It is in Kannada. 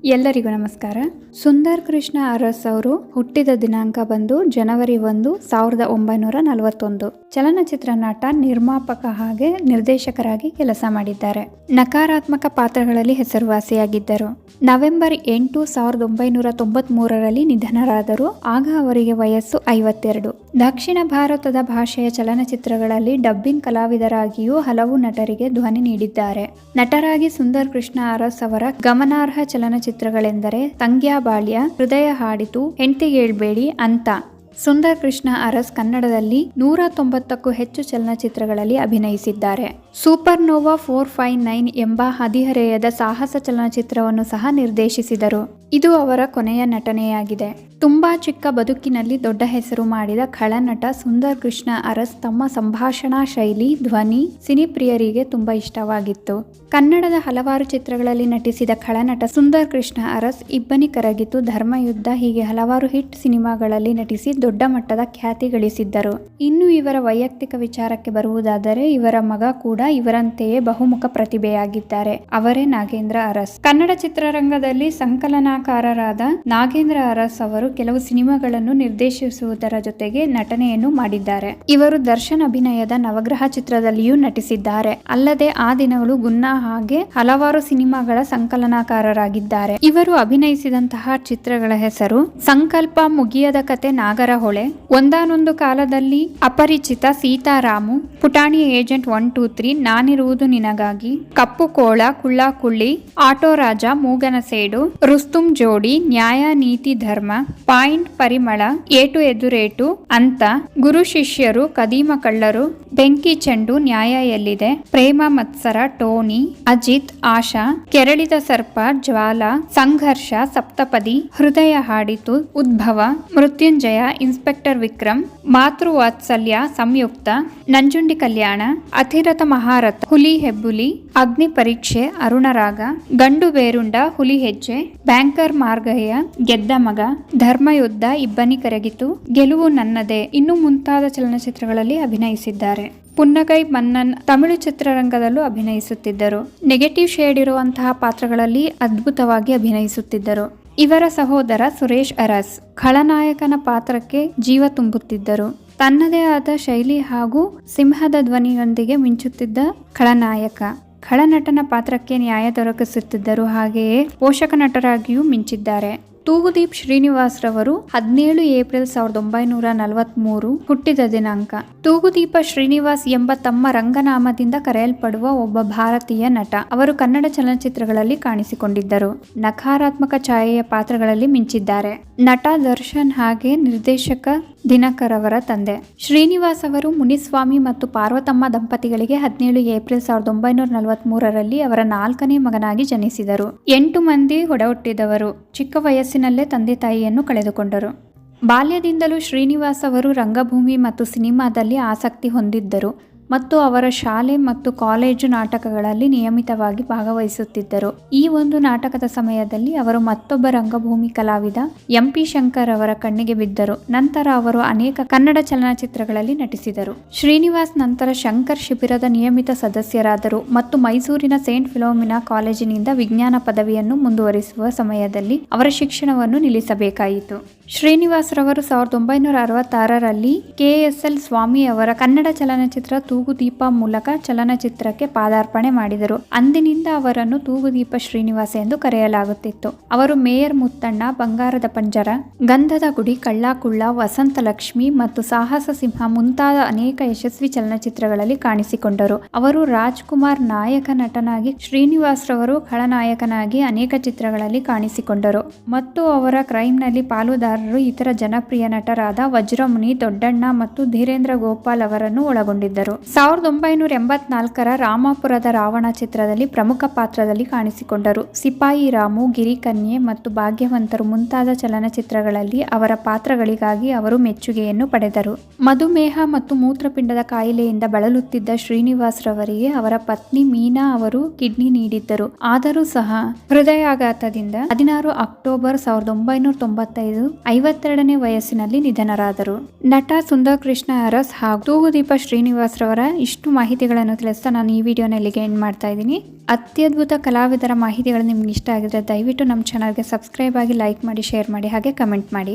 ಎಲ್ಲರಿಗೂ ನಮಸ್ಕಾರ. ಸುಂದರ್ ಕೃಷ್ಣ ಅರಸ್ ಅವರು ಹುಟ್ಟಿದ ದಿನಾಂಕ ಬಂದು ಜನವರಿ 1, 1941. ಚಲನಚಿತ್ರ ನಟ, ನಿರ್ಮಾಪಕ ಹಾಗೆ ನಿರ್ದೇಶಕರಾಗಿ ಕೆಲಸ ಮಾಡಿದ್ದಾರೆ. ನಕಾರಾತ್ಮಕ ಪಾತ್ರಗಳಲ್ಲಿ ಹೆಸರುವಾಸಿಯಾಗಿದ್ದರು. ನವೆಂಬರ್ 8, 1993ರಲ್ಲಿ ನಿಧನರಾದರು. ಆಗ ಅವರಿಗೆ ವಯಸ್ಸು 52. ದಕ್ಷಿಣ ಭಾರತದ ಭಾಷೆಯ ಚಲನಚಿತ್ರಗಳಲ್ಲಿ ಡಬ್ಬಿಂಗ್ ಕಲಾವಿದರಾಗಿಯೂ ಹಲವು ನಟರಿಗೆ ಧ್ವನಿ ನೀಡಿದ್ದಾರೆ. ನಟರಾಗಿ ಸುಂದರ್ ಕೃಷ್ಣ ಅರಸ್ ಅವರ ಗಮನಾರ್ಹ ಚಲನಚಿತ್ರಗಳೆಂದರೆ ತಂಗ್ಯಾ ಬಾಳ್ಯ, ಹೃದಯ ಹಾಡಿತು, ಹೆಂಡ್ತಿಗೇಳ್ಬೇಡಿ ಅಂತ. ಸುಂದರ್ ಕೃಷ್ಣ ಅರಸ್ ಕನ್ನಡದಲ್ಲಿ 190ಕ್ಕೂ ಹೆಚ್ಚು ಚಲನಚಿತ್ರಗಳಲ್ಲಿ ಅಭಿನಯಿಸಿದ್ದಾರೆ. ಸೂಪರ್ ನೋವಾ 459 ಎಂಬ ಹದಿಹರೆಯದ ಸಾಹಸ ಚಲನಚಿತ್ರವನ್ನು ಸಹ ನಿರ್ದೇಶಿಸಿದರು. ಇದು ಅವರ ಕೊನೆಯ ನಟನೆಯಾಗಿದೆ. ತುಂಬಾ ಚಿಕ್ಕ ಬದುಕಿನಲ್ಲಿ ದೊಡ್ಡ ಹೆಸರು ಮಾಡಿದ ಖಳನಟ ಸುಂದರ್ ಕೃಷ್ಣ ಅರಸ್ ತಮ್ಮ ಸಂಭಾಷಣಾ ಶೈಲಿ, ಧ್ವನಿ ಸಿನಿಪ್ರಿಯರಿಗೆ ತುಂಬಾ ಇಷ್ಟವಾಗಿತ್ತು. ಕನ್ನಡದ ಹಲವಾರು ಚಿತ್ರಗಳಲ್ಲಿ ನಟಿಸಿದ ಖಳನಟ ಸುಂದರ್ ಕೃಷ್ಣ ಅರಸ್ ಇಬ್ಬನಿ ಕರಗಿತು, ಧರ್ಮಯುದ್ಧ ಹೀಗೆ ಹಲವಾರು ಹಿಟ್ ಸಿನಿಮಾಗಳಲ್ಲಿ ನಟಿಸಿ ದೊಡ್ಡ ಮಟ್ಟದ ಖ್ಯಾತಿ ಗಳಿಸಿದ್ದರು. ಇನ್ನು ಇವರ ವೈಯಕ್ತಿಕ ವಿಚಾರಕ್ಕೆ ಬರುವುದಾದರೆ ಇವರ ಮಗ ಕೂಡ ಇವರಂತೆಯೇ ಬಹುಮುಖ ಪ್ರತಿಭೆಯಾಗಿದ್ದಾರೆ. ಅವರೇ ನಾಗೇಂದ್ರ ಅರಸ್. ಕನ್ನಡ ಚಿತ್ರರಂಗದಲ್ಲಿ ಸಂಕಲನಕಾರರಾದ ನಾಗೇಂದ್ರ ಅರಸ್ ಅವರು ಕೆಲವು ಸಿನಿಮಾಗಳನ್ನು ನಿರ್ದೇಶಿಸುವುದರ ಜೊತೆಗೆ ನಟನೆಯನ್ನು ಮಾಡಿದ್ದಾರೆ. ಇವರು ದರ್ಶನ್ ಅಭಿನಯದ ನವಗ್ರಹ ಚಿತ್ರದಲ್ಲಿಯೂ ನಟಿಸಿದ್ದಾರೆ. ಅಲ್ಲದೆ ಆ ದಿನಗಳು, ಗುನ್ನಾ ಹಾಗೆ ಹಲವಾರು ಸಿನಿಮಾಗಳ ಸಂಕಲನಕಾರರಾಗಿದ್ದಾರೆ. ಇವರು ಅಭಿನಯಿಸಿದಂತಹ ಚಿತ್ರಗಳ ಹೆಸರು ಸಂಕಲ್ಪ, ಮುಗಿಯದ ಕತೆ, ನಾಗರಹೊಳೆ, ಒಂದಾನೊಂದು ಕಾಲದಲ್ಲಿ, ಅಪರಿಚಿತ, ಸೀತಾರಾಮು, ಪುಟಾಣಿ ಏಜೆಂಟ್ 1, 2, 3, ನಾನಿರುವುದು ನಿನಗಾಗಿ, ಕಪ್ಪು ಕೋಳ, ಕುಳ್ಳ ಕುಳ್ಳಿ, ಆಟೋ ರಾಜ, ಮೂಗನ ಸೇಡು, ರುಸ್ತುಂ ಜೋಡಿ, ನ್ಯಾಯ ನೀತಿ ಧರ್ಮ, ಪಾಯಿಂಟ್, ಪರಿಮಳ, ಏಟು ಎದುರೇಟು, ಅಂತ, ಗುರು ಶಿಷ್ಯರು, ಕದೀಮ ಕಳ್ಳರು, ಬೆಂಕಿ ಚೆಂಡು, ನ್ಯಾಯ ಎಲ್ಲಿದೆ, ಪ್ರೇಮ ಮತ್ಸರ, ಟೋನಿ, ಅಜಿತ್, ಆಶಾ, ಕೆರಳಿದ ಸರ್ಪ, ಜ್ವಾಲ, ಸಂಘರ್ಷ, ಸಪ್ತಪದಿ, ಹೃದಯ ಹಾಡಿತು, ಉದ್ಭವ, ಮೃತ್ಯುಂಜಯ, ಇನ್ಸ್ಪೆಕ್ಟರ್ ವಿಕ್ರಮ್, ಮಾತೃವಾತ್ಸಲ್ಯ, ಸಂಯುಕ್ತ, ನಂಜುಂಡಿ ಕಲ್ಯಾಣ, ಅತಿರಥ ಮಹಾರಥ, ಹುಲಿ ಹೆಬ್ಬುಲಿ, ಅಗ್ನಿ ಪರೀಕ್ಷೆ, ಅರುಣರಾಗ, ಗಂಡು ಬೇರುಂಡ, ಹುಲಿ ಹೆಜ್ಜೆ, ಬ್ಯಾಂಕರ್ ಮಾರ್ಗಯ್ಯ, ಗೆದ್ದ ಮಗ, ಧರ್ಮಯುದ್ಧ, ಇಬ್ಬನಿ ಕರಗಿತು, ಗೆಲುವು ನನ್ನದೇ ಇನ್ನು ಮುಂತಾದ ಚಲನಚಿತ್ರಗಳಲ್ಲಿ ಅಭಿನಯಿಸಿದ್ದಾರೆ. ಪುನ್ನಗೈ ಮನ್ನನ್ ತಮಿಳು ಚಿತ್ರರಂಗದಲ್ಲೂ ಅಭಿನಯಿಸುತ್ತಿದ್ದರು. ನೆಗೆಟಿವ್ ಶೇಡ್ ಇರುವಂತಹ ಪಾತ್ರಗಳಲ್ಲಿ ಅದ್ಭುತವಾಗಿ ಅಭಿನಯಿಸುತ್ತಿದ್ದರು. ಇವರ ಸಹೋದರ ಸುರೇಶ್ ಅರಸ್ ಖಳನಾಯಕನ ಪಾತ್ರಕ್ಕೆ ಜೀವ ತುಂಬುತ್ತಿದ್ದರು. ತನ್ನದೇ ಆದ ಶೈಲಿ ಹಾಗೂ ಸಿಂಹದ ಧ್ವನಿಯೊಂದಿಗೆ ಮಿಂಚುತ್ತಿದ್ದ ಖಳನಾಯಕ. ಖಳನಟನ ಪಾತ್ರಕ್ಕೆ ನ್ಯಾಯ ದೊರಕಿಸುತ್ತಿದ್ದರು. ಹಾಗೆಯೇ ಪೋಷಕ ನಟರಾಗಿಯೂ ಮಿಂಚಿದ್ದಾರೆ. ತೂಗುದೀಪ್ ಶ್ರೀನಿವಾಸ್ ರವರು 17 ಏಪ್ರಿಲ್ 1943 ಹುಟ್ಟಿದ ದಿನಾಂಕ. ತೂಗುದೀಪ ಶ್ರೀನಿವಾಸ್ ಎಂಬ ತಮ್ಮ ರಂಗನಾಮದಿಂದ ಕರೆಯಲ್ಪಡುವ ಒಬ್ಬ ಭಾರತೀಯ ನಟ. ಅವರು ಕನ್ನಡ ಚಲನಚಿತ್ರಗಳಲ್ಲಿ ಕಾಣಿಸಿಕೊಂಡಿದ್ದರು. ನಕಾರಾತ್ಮಕ ಛಾಯೆಯ ಪಾತ್ರಗಳಲ್ಲಿ ಮಿಂಚಿದ್ದಾರೆ. ನಟ ದರ್ಶನ್ ಹಾಗೆ ನಿರ್ದೇಶಕ ದಿನಕರ್ ಅವರ ತಂದೆ. ಶ್ರೀನಿವಾಸ್ ಅವರು ಮುನಿಸ್ವಾಮಿ ಮತ್ತು ಪಾರ್ವತಮ್ಮ ದಂಪತಿಗಳಿಗೆ 17 ಏಪ್ರಿಲ್ 1943ರಲ್ಲಿ ಅವರ 4ನೇ ಮಗನಾಗಿ ಜನಿಸಿದರು. 8 ಮಂದಿ ಒಡಹುಟ್ಟಿದವರು. ಚಿಕ್ಕ ವಯಸ್ಸಿನಲ್ಲೇ ತಂದೆ ತಾಯಿಯನ್ನು ಕಳೆದುಕೊಂಡರು. ಬಾಲ್ಯದಿಂದಲೂ ಶ್ರೀನಿವಾಸ್ ಅವರು ರಂಗಭೂಮಿ ಮತ್ತು ಸಿನಿಮಾದಲ್ಲಿ ಆಸಕ್ತಿ ಹೊಂದಿದ್ದರು ಮತ್ತು ಅವರ ಶಾಲೆ ಮತ್ತು ಕಾಲೇಜು ನಾಟಕಗಳಲ್ಲಿ ನಿಯಮಿತವಾಗಿ ಭಾಗವಹಿಸುತ್ತಿದ್ದರು. ಈ ಒಂದು ನಾಟಕದ ಸಮಯದಲ್ಲಿ ಅವರು ಮತ್ತೊಬ್ಬ ರಂಗಭೂಮಿ ಕಲಾವಿದ MP ಶಂಕರ್ ಅವರ ಕಣ್ಣಿಗೆ ಬಿದ್ದರು. ನಂತರ ಅವರು ಅನೇಕ ಕನ್ನಡ ಚಲನಚಿತ್ರಗಳಲ್ಲಿ ನಟಿಸಿದರು. ಶ್ರೀನಿವಾಸ್ ನಂತರ ಶಂಕರ್ ಶಿಬಿರದ ನಿಯಮಿತ ಸದಸ್ಯರಾದರು ಮತ್ತು ಮೈಸೂರಿನ ಸೇಂಟ್ ಫಿಲೋಮಿನಾ ಕಾಲೇಜಿನಿಂದ ವಿಜ್ಞಾನ ಪದವಿಯನ್ನು ಮುಂದುವರಿಸುವ ಸಮಯದಲ್ಲಿ ಅವರ ಶಿಕ್ಷಣವನ್ನು ನಿಲ್ಲಿಸಬೇಕಾಯಿತು. ಶ್ರೀನಿವಾಸ್ ರವರು 1966ರಲ್ಲಿ KSL ಸ್ವಾಮಿ ಅವರ ಕನ್ನಡ ಚಲನಚಿತ್ರ ತೂಗುದೀಪ ಮೂಲಕ ಚಲನಚಿತ್ರಕ್ಕೆ ಪಾದಾರ್ಪಣೆ ಮಾಡಿದರು. ಅಂದಿನಿಂದ ಅವರನ್ನು ತೂಗುದೀಪ ಶ್ರೀನಿವಾಸ ಎಂದು ಕರೆಯಲಾಗುತ್ತಿತ್ತು. ಅವರು ಮೇಯರ್ ಮುತ್ತಣ್ಣ, ಬಂಗಾರದ ಪಂಜರ, ಗಂಧದ ಗುಡಿ, ಕಳ್ಳ ಕುಳ್ಳ, ವಸಂತ ಲಕ್ಷ್ಮಿ ಮತ್ತು ಸಾಹಸ ಸಿಂಹ ಮುಂತಾದ ಅನೇಕ ಯಶಸ್ವಿ ಚಲನಚಿತ್ರಗಳಲ್ಲಿ ಕಾಣಿಸಿಕೊಂಡರು. ಅವರು ರಾಜ್ಕುಮಾರ್ ನಾಯಕ ನಟನಾಗಿ, ಶ್ರೀನಿವಾಸ್ ರವರು ಖಳನಾಯಕನಾಗಿ ಅನೇಕ ಚಿತ್ರಗಳಲ್ಲಿ ಕಾಣಿಸಿಕೊಂಡರು ಮತ್ತು ಅವರ ಕ್ರೈಮ್ನಲ್ಲಿ ಪಾಲುದಾರರು ಇತರ ಜನಪ್ರಿಯ ನಟರಾದ ವಜ್ರಮುನಿ, ದೊಡ್ಡಣ್ಣ ಮತ್ತು ಧೀರೇಂದ್ರ ಗೋಪಾಲ್ ಅವರನ್ನು ಒಳಗೊಂಡಿದ್ದರು. 1984ರ ರಾಮಾಪುರದ ರಾವಣ ಚಿತ್ರದಲ್ಲಿ ಪ್ರಮುಖ ಪಾತ್ರದಲ್ಲಿ ಕಾಣಿಸಿಕೊಂಡರು. ಸಿಪಾಯಿ ರಾಮು, ಗಿರಿಕನ್ಯೆ ಮತ್ತು ಭಾಗ್ಯವಂತರು ಮುಂತಾದ ಚಲನಚಿತ್ರಗಳಲ್ಲಿ ಅವರ ಪಾತ್ರಗಳಿಗಾಗಿ ಅವರು ಮೆಚ್ಚುಗೆಯನ್ನು ಪಡೆದರು. ಮಧುಮೇಹ ಮತ್ತು ಮೂತ್ರಪಿಂಡದ ಕಾಯಿಲೆಯಿಂದ ಬಳಲುತ್ತಿದ್ದ ಶ್ರೀನಿವಾಸ್ ರವರಿಗೆ ಅವರ ಪತ್ನಿ ಮೀನಾ ಅವರು ಕಿಡ್ನಿ ನೀಡಿದ್ದರು. ಆದರೂ ಸಹ ಹೃದಯಾಘಾತದಿಂದ 16 ಅಕ್ಟೋಬರ್ 1995 52ನೇ ವಯಸ್ಸಿನಲ್ಲಿ ನಿಧನರಾದರು. ನಟ ಸುಂದರ್ ಕೃಷ್ಣ ಅರಸ್ ಹಾಗೂ ತೂಗುದೀಪ ಶ್ರೀನಿವಾಸ್ ರವರ ಅವರ ಇಷ್ಟು ಮಾಹಿತಿಗಳನ್ನು ತಿಳಿಸ್ತಾ ನಾನು ಈ ವಿಡಿಯೋನ ಇಲ್ಲಿಗೆ ಎಂಡ್ ಮಾಡ್ತಾ ಇದ್ದೀನಿ. ಅತ್ಯದ್ಭುತ ಕಲಾವಿದರ ಮಾಹಿತಿಗಳು ನಿಮ್ಗೆ ಇಷ್ಟ ಆಗಿದ್ರೆ ದಯವಿಟ್ಟು ನಮ್ಮ ಚಾನಲ್ಗೆ ಸಬ್ಸ್ಕ್ರೈಬ್ ಆಗಿ, ಲೈಕ್ ಮಾಡಿ, ಶೇರ್ ಮಾಡಿ, ಹಾಗೆ ಕಮೆಂಟ್ ಮಾಡಿ.